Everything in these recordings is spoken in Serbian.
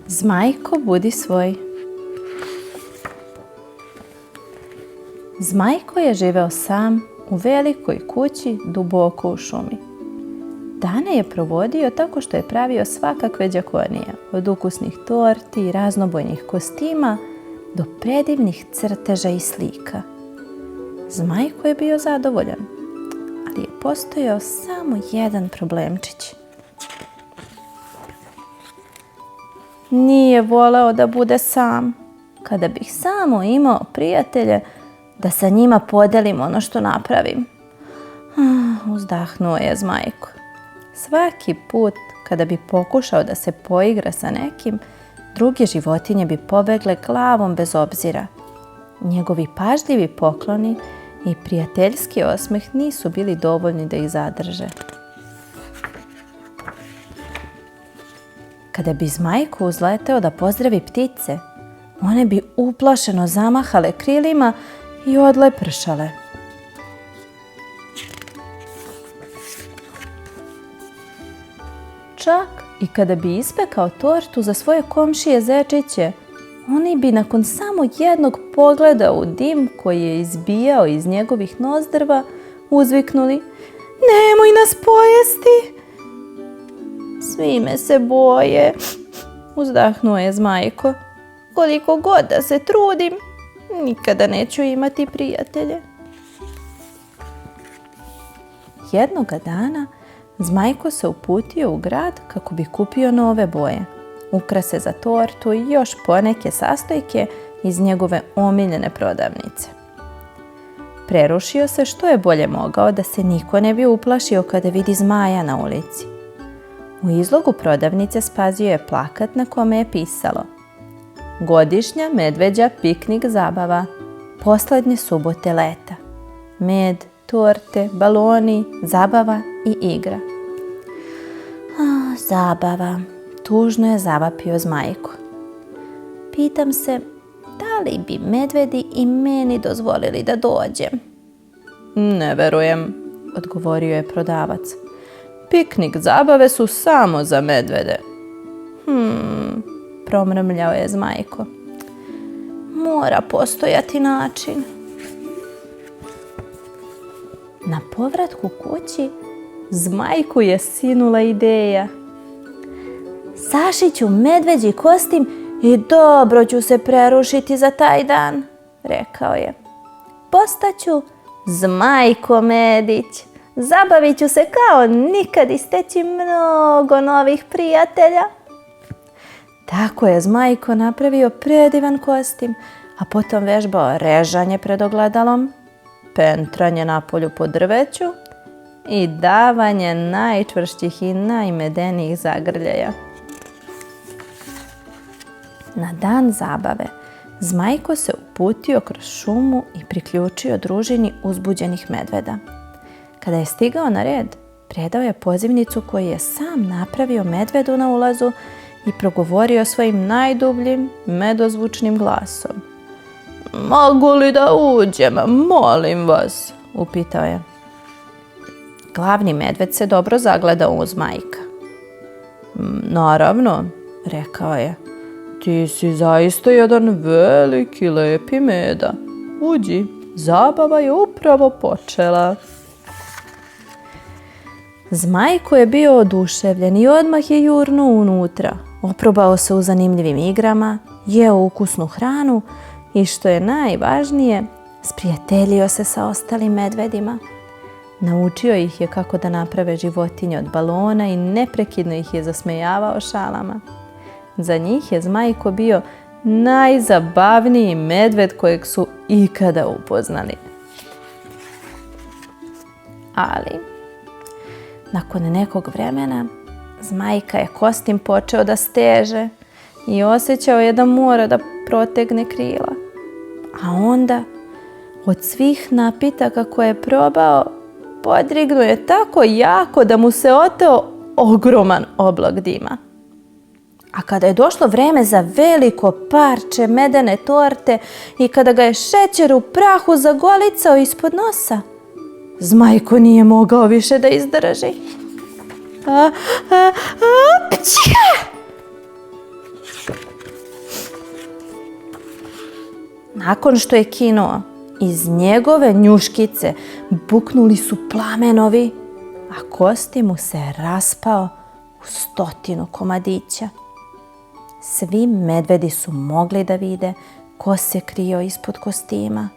Zmajko, budi svoj. Zmajko je živeo sam u velikoj kući duboko u šumi. Dane je provodio tako što je pravio svakakve đakonije, od ukusnih torti i raznobojnih kostima do predivnih crteža i slika. Zmajko je bio zadovoljan, ali je postojao samo jedan problemčić. Nije voleo da bude sam. Kada bih samo imao prijatelje, da sa njima podelim ono što napravim. Uzdahnuo je Zmajko. Svaki put kada bi pokušao da se poigra sa nekim, druge životinje bi pobegle glavom bez obzira. Njegovi pažljivi pokloni i prijateljski osmeh nisu bili dovoljni da ih zadrže. Kada bi Zmajko uzleteo da pozdravi ptice, one bi uplašeno zamahale krilima i odlepršale. Čak i kada bi ispekao tortu za svoje komšije zečiće, oni bi nakon samo jednog pogleda u dim koji je izbijao iz njegovih nozdrva uzviknuli: "Nemoj nas pojesti!" "Svi me se boje," uzdahnuo je Zmajko. "Koliko god da se trudim, nikada neću imati prijatelje." Jednoga dana Zmajko se uputio u grad kako bi kupio nove boje, ukrase za tortu i još poneke sastojke iz njegove omiljene prodavnice. Prerušio se što je bolje mogao da se niko ne bi uplašio kada vidi zmaja na ulici. U izlogu prodavnice spazio je plakat na kome je pisalo: "Godišnja medveđa piknik zabava, poslednje subote leta. Med, torte, baloni, zabava i igra." Zabava, tužno je zavapio Zmajko. "Pitam se, da li bi medvedi i meni dozvolili da dođem?" "Ne verujem," odgovorio je prodavac. "Piknik zabave su samo za medvede." Promrmljao je Zmajko. "Mora postojati način." Na povratku kući Zmajku je sinula ideja. "Sašiću medveđi kostim i dobro ću se prerušiti za taj dan," rekao je. "Postaću Zmajko Medić. Zabavit ću se kao nikad i steći mnogo novih prijatelja." Tako je Zmajko napravio predivan kostim, a potom vežbao režanje pred ogledalom, pentranje napolju po drveću i davanje najčvršćih i najmedenijih zagrljaja. Na dan zabave Zmajko se uputio kroz šumu i priključio družini uzbuđenih medveda. Kada je stigao na red, predao je pozivnicu koju je sam napravio medvedu na ulazu i progovorio svojim najdubljim medozvučnim glasom. "Mogu li da uđem, molim vas?" upitao je. Glavni medved se dobro zagledao u Zmajka. "Naravno," rekao je. "Ti si zaista jedan veliki, lepi meda. Uđi, zabava je upravo počela." Zmajko je bio oduševljen i odmah je jurnuo unutra. Oprobao se u zanimljivim igrama, jeo ukusnu hranu i što je najvažnije, sprijateljio se sa ostalim medvedima. Naučio ih je kako da naprave životinje od balona i neprekidno ih je zasmejavao šalama. Za njih je Zmajko bio najzabavniji medved kojeg su ikada upoznali. Ali, nakon nekog vremena, Zmajka je kostim počeo da steže i osjećao je da mora da protegne krila. A onda, od svih napitaka koje je probao, podrignuo je tako jako da mu se oteo ogroman oblak dima. A kada je došlo vreme za veliko parče medene torte i kada ga je šećer u prahu zagolicao ispod nosa, Zmajko nije mogao više da izdrži. Nakon što je kinuo, iz njegove njuškice buknuli su plamenovi, a kostim mu se raspao u 100 komadića. Svi medvedi su mogli da vide ko se krio ispod kostima.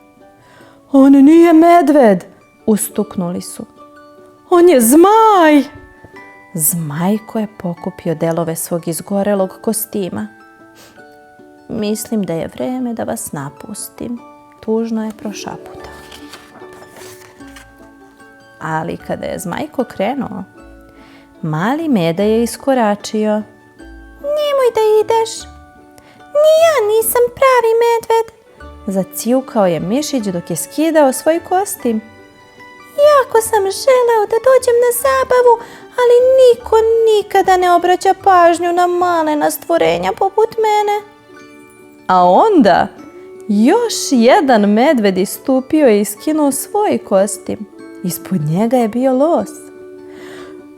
On nije medved, ustuknuli su. On je zmaj! Zmajko je pokupio delove svog izgorelog kostima. Mislim da je vreme da vas napustim, tužno je prošaputao. Ali kada je Zmajko krenuo, mali Meda je iskoračio. Nemoj da ideš, ni ja nisam pravi medved, zacijukao je mišić dok je skidao svoj kostim. Jako sam želeo da dođem na zabavu, ali niko nikada ne obraća pažnju na malena stvorenja poput mene. A onda još jedan medved istupio i skinuo svoj kostim. Ispod njega je bio los.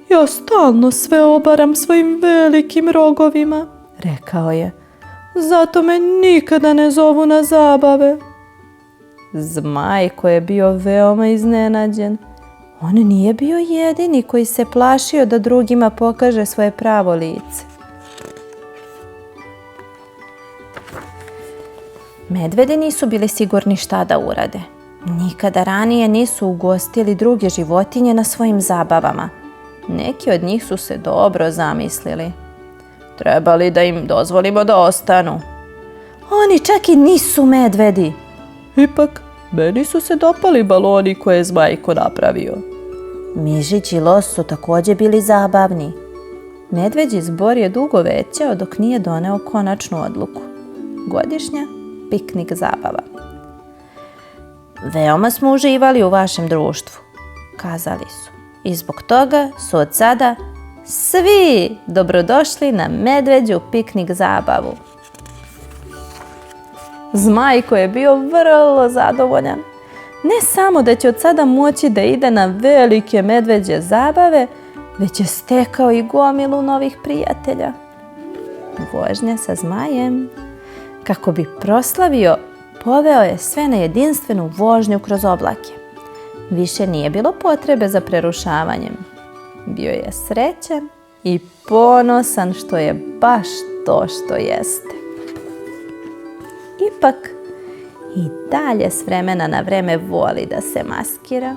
Ja stalno sve obaram svojim velikim rogovima, rekao je. Zato me nikada ne zovu na zabave. Zmajko je bio veoma iznenađen. On nije bio jedini koji se plašio da drugima pokaže svoje pravo lice. Medvedi nisu bili sigurni šta da urade. Nikada ranije nisu ugostili druge životinje na svojim zabavama. Neki od njih su se dobro zamislili. Treba li da im dozvolimo da ostanu? Oni čak i nisu medvedi. Ipak, meni su se dopali baloni koje je Zmajko napravio. Mišić i los su također bili zabavni. Medveđi zbor je dugo većao dok nije doneo konačnu odluku. Godišnja piknik zabava. Veoma smo uživali u vašem društvu, kazali su. I zbog toga su od sada svi dobrodošli na medveđu piknik zabavu. Zmajko je bio vrlo zadovoljan. Ne samo da će od sada moći da ide na velike medveđe zabave, već je stekao i gomilu novih prijatelja. Vožnja sa zmajem. Kako bi proslavio, poveo je sve na jedinstvenu vožnju kroz oblake. Više nije bilo potrebe za prerušavanjem. Bio je srećan i ponosan što je baš to što jeste. Ipak, i dalje s vremena na vreme voli da se maskira